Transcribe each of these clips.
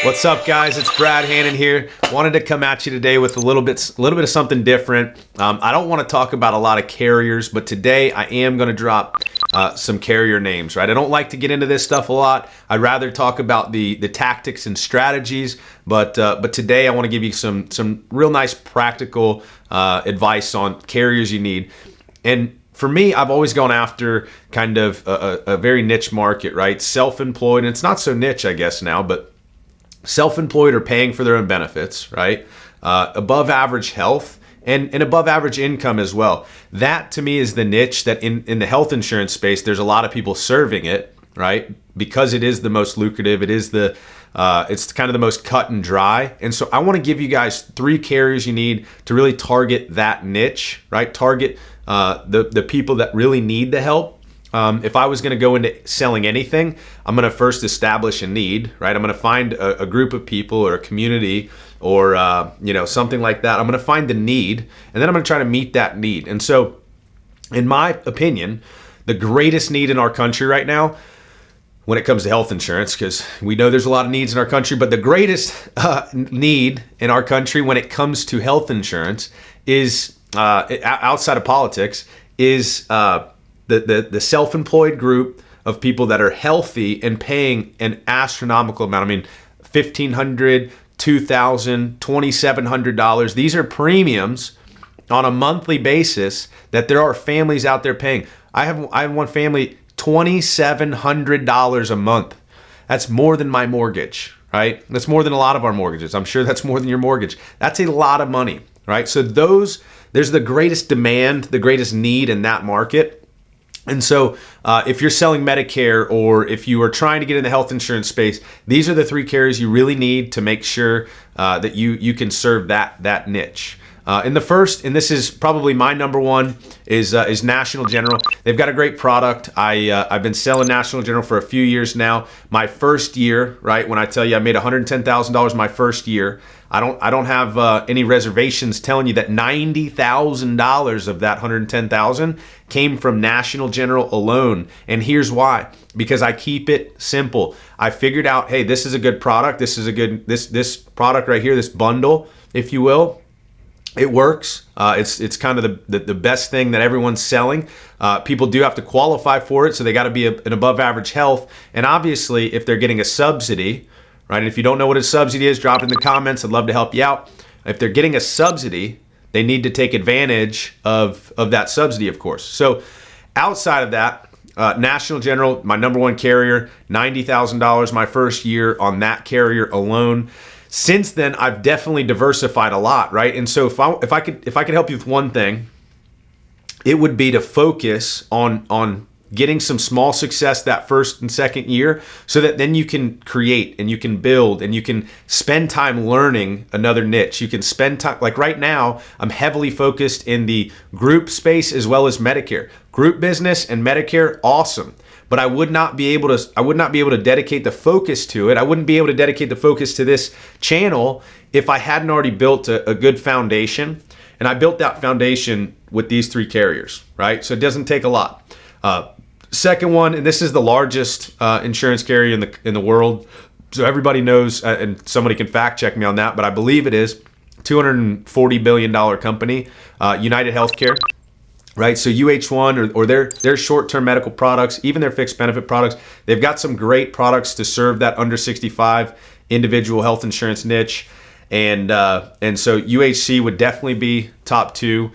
What's up, guys? It's Brad Hannon here. Wanted to come at you today with a little bit of something different. I don't want to talk about a lot of carriers, but today I am going to drop some carrier names. Right? I don't like to get into this stuff a lot. I'd rather talk about the tactics and strategies. But today I want to give you some real nice practical advice on carriers you need. And for me, I've always gone after kind of a very niche market, right? Self-employed, and it's not so niche, I guess, now, but self-employed are paying for their own benefits, right? Above average health and above average income as well. That to me is the niche that in the health insurance space, there's a lot of people serving it, right? Because it is the most lucrative. It is it's kind of the most cut and dry. And so I want to give you guys 3 carriers you need to really target that niche, right? Target the people that really need the help. If I was going to go into selling anything, I'm going to first establish a need, right? I'm going to find a group of people or a community or something like that. I'm going to find the need, and then I'm going to try to meet that need. And so, in my opinion, the greatest need in our country right now, when it comes to health insurance, because we know there's a lot of needs in our country, but the greatest need in our country when it comes to health insurance is outside of politics is the self-employed group of people that are healthy and paying an astronomical amount. I mean, $1,500, $2,000, $2,700. These are premiums on a monthly basis that there are families out there paying. I have one family, $2,700 a month. That's more than my mortgage, right? That's more than a lot of our mortgages. I'm sure that's more than your mortgage. That's a lot of money, right? So there's the greatest demand, the greatest need in that market. And so if you're selling Medicare or if you are trying to get in the health insurance space, these are the 3 carriers you really need to make sure that you can serve that niche. And the first, and this is probably my number one, is National General. They've got a great product. I've been selling National General for a few years now. My first year, right, when I tell you I made $110,000 my first year, I don't have any reservations telling you that $90,000 of that $110,000 came from National General alone. And here's why: because I keep it simple. I figured out, hey, this is a good product. This is a good this product right here, this bundle, if you will. It works. It's kind of the best thing that everyone's selling. People do have to qualify for it, so they got to be an above average health. And obviously, if they're getting a subsidy, right? And if you don't know what a subsidy is, drop it in the comments. I'd love to help you out. If they're getting a subsidy, they need to take advantage of that subsidy, of course. So outside of that, National General, my number one carrier, $90,000 my first year on that carrier alone. Since then, I've definitely diversified a lot, right? And so if I could help you with one thing, it would be to focus on getting some small success that first and second year, so that then you can create and you can build and you can spend time learning another niche. You can spend time, like right now, I'm heavily focused in the group space as well as Medicare. Group business and Medicare, awesome. But I would not be able to dedicate the focus to it. I wouldn't be able to dedicate the focus to this channel if I hadn't already built a good foundation. And I built that foundation with these 3 carriers, right? So it doesn't take a lot. Second one, and this is the largest insurance carrier in the world. So everybody knows, and somebody can fact check me on that, but I believe it is $240 billion company, United Healthcare. Right, so UH1 or their short-term medical products, even their fixed benefit products, they've got some great products to serve that under 65 individual health insurance niche, and so UHC would definitely be top 2.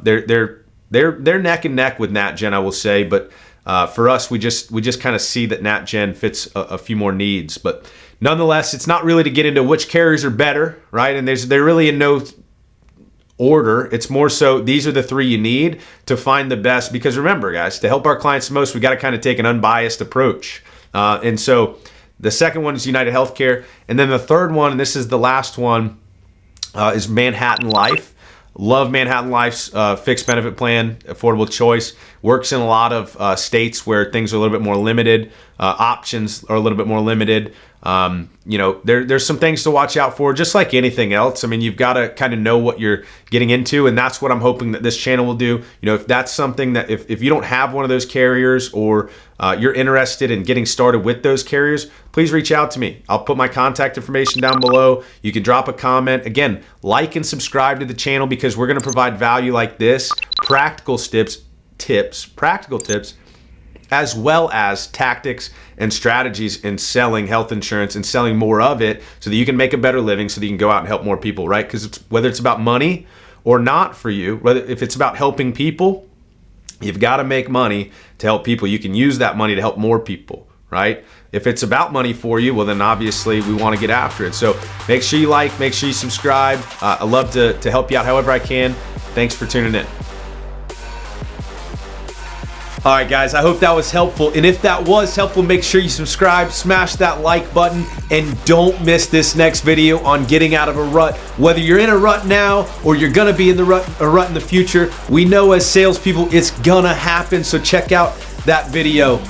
They're neck and neck with NatGen, I will say, but for us, we just kind of see that NatGen fits a few more needs, but nonetheless, it's not really to get into which carriers are better, right? And they're really in no order. It's more so these are the 3 you need to find the best, because remember, guys, to help our clients the most, we got to kind of take an unbiased approach. And so the second one is United Healthcare, and then the third one, and this is the last one, is Manhattan Life. Love Manhattan Life's fixed benefit plan, affordable choice. Works in a lot of states where things are a little bit more limited Options are a little bit more limited. There's some things to watch out for, just like anything else. I mean, you've got to kind of know what you're getting into, and that's what I'm hoping that this channel will do. If that's something that if you don't have one of those carriers, or you're interested in getting started with those carriers, please reach out to me. I'll put my contact information down below. You can drop a comment. Again, like and subscribe to the channel, because we're going to provide value like this, practical tips, as well as tactics and strategies in selling health insurance and selling more of it, so that you can make a better living, so that you can go out and help more people, right? Because whether it's about money or not for you, if it's about helping people, you've got to make money to help people. You can use that money to help more people, right? If it's about money for you, well, then obviously we want to get after it. So make sure you like, make sure you subscribe. I love to help you out however I can. Thanks for tuning in. All right, guys, I hope that was helpful. And if that was helpful, make sure you subscribe, smash that like button, and don't miss this next video on getting out of a rut. Whether you're in a rut now or you're gonna be in a rut in the future, we know as salespeople it's gonna happen. So check out that video.